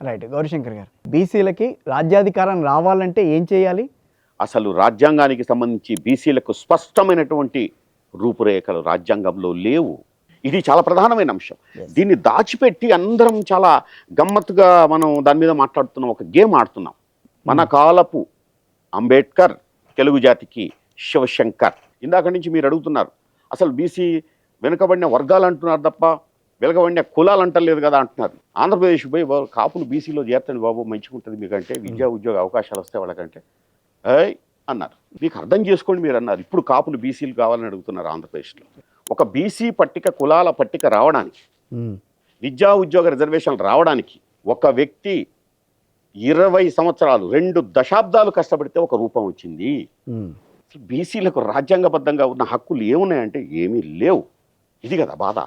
Right. Gauri Shankar గారు, బీసీలకి రాజ్యాధికారం రావాలంటే ఏం చేయాలి? అసలు రాజ్యాంగానికి సంబంధించి బీసీలకు స్పష్టమైనటువంటి రూపురేఖలు రాజ్యాంగంలో లేవు. ఇది చాలా ప్రధానమైన అంశం. దీన్ని దాచిపెట్టి అందరం చాలా గమ్మత్తుగా మనం దాని మీద మాట్లాడుతున్నాం, ఒక గేమ్ ఆడుతున్నాం. మన కాలపు అంబేద్కర్, తెలుగు జాతికి శివశంకర్. ఇందాక నుంచి మీరు అడుగుతున్నారు, అసలు బీసీ వెనుకబడిన వర్గాలు అంటున్నారు తప్ప వెనుకబడిన కులాలు అంటలేదు కదా అంటున్నారు. ఆంధ్రప్రదేశ్ పోయి కాపులు బీసీలో చేర్చండి బాబు, మంచిగుంటుంది మీకంటే, విద్యా ఉద్యోగ అవకాశాలు వస్తాయి వాళ్ళకంటే ఏయ్ అన్నారు. మీకు అర్థం చేసుకోండి మీరు అన్నారు. ఇప్పుడు కాపులు బీసీలు కావాలని అడుగుతున్నారు ఆంధ్రప్రదేశ్లో. ఒక బీసీ పట్టిక, కులాల పట్టిక రావడానికి, విద్యా ఉద్యోగ రిజర్వేషన్లు రావడానికి ఒక వ్యక్తి 20 సంవత్సరాలు 2 దశాబ్దాలు కష్టపడితే ఒక రూపం వచ్చింది. బీసీలకు రాజ్యాంగబద్ధంగా ఉన్న హక్కులు ఏమున్నాయంటే ఏమీ లేవు. ఇది కదా బాధ.